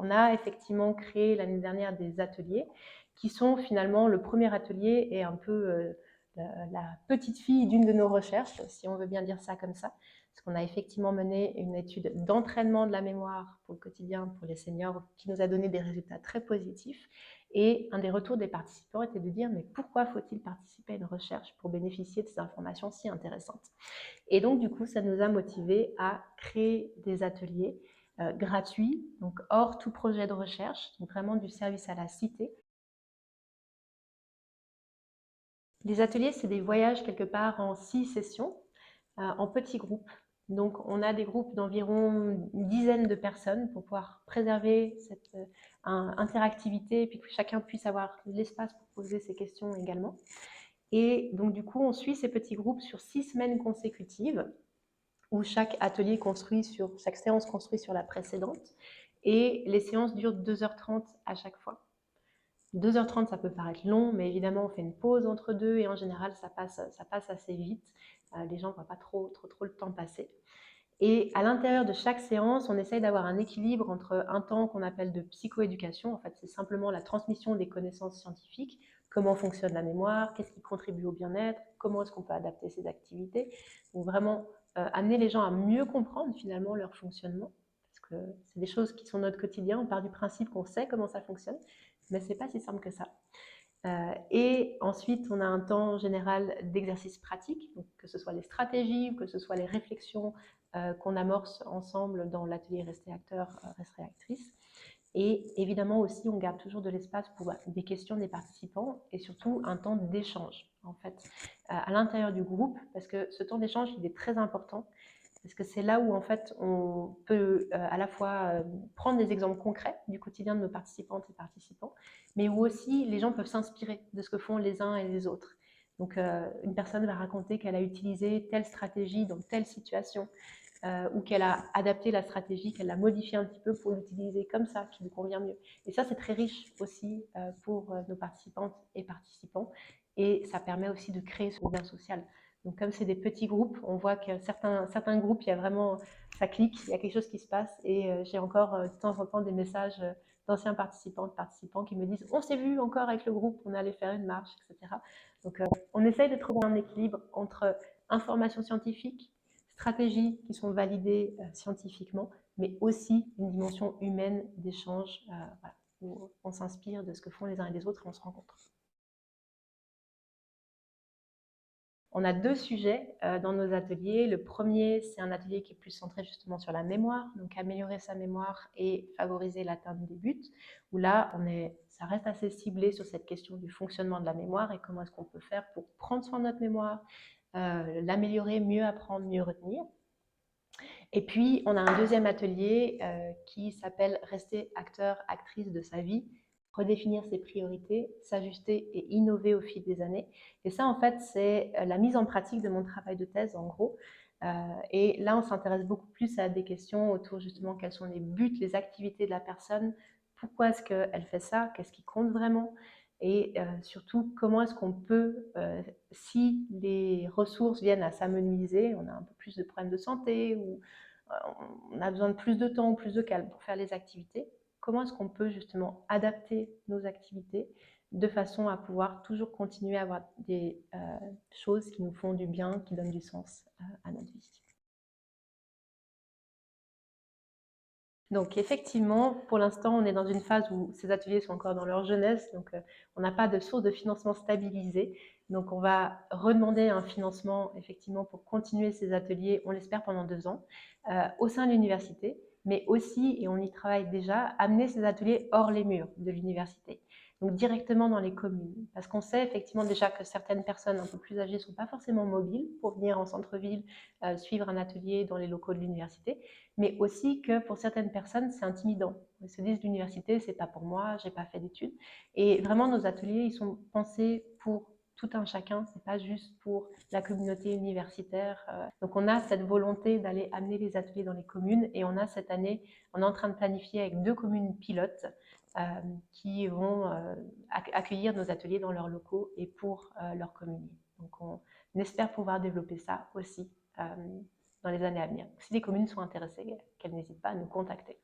on a effectivement créé l'année dernière des ateliers qui sont finalement le premier atelier et un peu la petite fille d'une de nos recherches, si on veut bien dire ça comme ça, parce qu'on a effectivement mené une étude d'entraînement de la mémoire pour le quotidien pour les seniors qui nous a donné des résultats très positifs. Et un des retours des participants était de dire mais pourquoi faut-il participer à une recherche pour bénéficier de ces informations si intéressantes? Et donc du coup, ça nous a motivés à créer des ateliers gratuits, donc hors tout projet de recherche, donc vraiment du service à la cité. Les ateliers, c'est des voyages quelque part en 6 sessions, en petits groupes. Donc, on a des groupes d'environ une dizaine de personnes pour pouvoir préserver cette interactivité et puis que chacun puisse avoir l'espace pour poser ses questions également. Et donc, du coup, on suit ces petits groupes sur 6 semaines consécutives où chaque séance construit sur la précédente et les séances durent 2h30 à chaque fois. 2h30, ça peut paraître long, mais évidemment, on fait une pause entre deux et en général, ça passe assez vite. Les gens ne voient pas trop le temps passer. Et à l'intérieur de chaque séance, on essaye d'avoir un équilibre entre un temps qu'on appelle de psychoéducation. En fait, c'est simplement la transmission des connaissances scientifiques. Comment fonctionne la mémoire? Qu'est-ce qui contribue au bien-être? Comment est-ce qu'on peut adapter ces activités? Donc vraiment, amener les gens à mieux comprendre finalement leur fonctionnement. Parce que c'est des choses qui sont notre quotidien. On part du principe qu'on sait comment ça fonctionne, mais ce n'est pas si simple que ça. Et ensuite, on a un temps général d'exercice pratique, donc que ce soit les stratégies ou que ce soit les réflexions qu'on amorce ensemble dans l'atelier Rester acteur, Rester actrice. Et évidemment aussi, on garde toujours de l'espace pour des questions des participants et surtout un temps d'échange, en fait, à l'intérieur du groupe, parce que ce temps d'échange, il est très important, parce que c'est là où, en fait, on peut à la fois prendre des exemples concrets du quotidien de nos participantes et participants, mais où aussi les gens peuvent s'inspirer de ce que font les uns et les autres. Donc, une personne va raconter qu'elle a utilisé telle stratégie dans telle situation, ou qu'elle a adapté la stratégie, qu'elle l'a modifiée un petit peu pour l'utiliser comme ça, qui lui convient mieux. Et ça, c'est très riche aussi pour nos participantes et participants. Et ça permet aussi de créer ce lien social. Donc, comme c'est des petits groupes, on voit que certains groupes, il y a vraiment, ça clique, il y a quelque chose qui se passe. Et j'ai encore de temps en temps des messages d'anciens participants qui me disent « On s'est vu encore avec le groupe, on allait faire une marche, etc. » Donc, on essaye de trouver un équilibre entre information scientifique, stratégies qui sont validées scientifiquement, mais aussi une dimension humaine d'échange voilà, où on s'inspire de ce que font les uns et les autres et on se rencontre. On a 2 sujets dans nos ateliers. Le premier, c'est un atelier qui est plus centré justement sur la mémoire, donc améliorer sa mémoire et favoriser l'atteinte des buts, où là, ça reste assez ciblé sur cette question du fonctionnement de la mémoire et comment est-ce qu'on peut faire pour prendre soin de notre mémoire, l'améliorer, mieux apprendre, mieux retenir. Et puis, on a un deuxième atelier qui s'appelle « Rester acteur, actrice de sa vie », redéfinir ses priorités, s'ajuster et innover au fil des années. Et ça, en fait, c'est la mise en pratique de mon travail de thèse, en gros. Et là, on s'intéresse beaucoup plus à des questions autour, justement, quels sont les buts, les activités de la personne, pourquoi est-ce qu'elle fait ça, qu'est-ce qui compte vraiment, et surtout, comment est-ce qu'on peut, si les ressources viennent à s'amenuiser, on a un peu plus de problèmes de santé ou on a besoin de plus de temps ou plus de calme pour faire les activités, comment est-ce qu'on peut justement adapter nos activités de façon à pouvoir toujours continuer à avoir des choses qui nous font du bien, qui donnent du sens à notre vie. Donc effectivement, pour l'instant, on est dans une phase où ces ateliers sont encore dans leur jeunesse, donc on n'a pas de source de financement stabilisée. Donc on va redemander un financement effectivement pour continuer ces ateliers, on l'espère pendant 2 ans, au sein de l'université, mais aussi, et on y travaille déjà, amener ces ateliers hors les murs de l'université. Donc directement dans les communes, parce qu'on sait effectivement déjà que certaines personnes un peu plus âgées ne sont pas forcément mobiles pour venir en centre-ville suivre un atelier dans les locaux de l'université, mais aussi que pour certaines personnes, c'est intimidant. Ils se disent l'université, c'est pas pour moi, j'ai pas fait d'études. Et vraiment, nos ateliers, ils sont pensés pour tout un chacun, c'est pas juste pour la communauté universitaire. Donc on a cette volonté d'aller amener les ateliers dans les communes et on a cette année, on est en train de planifier avec 2 communes pilotes qui vont accueillir nos ateliers dans leurs locaux et pour leur communier. Donc on espère pouvoir développer ça aussi dans les années à venir. Si les communes sont intéressées, qu'elles n'hésitent pas à nous contacter.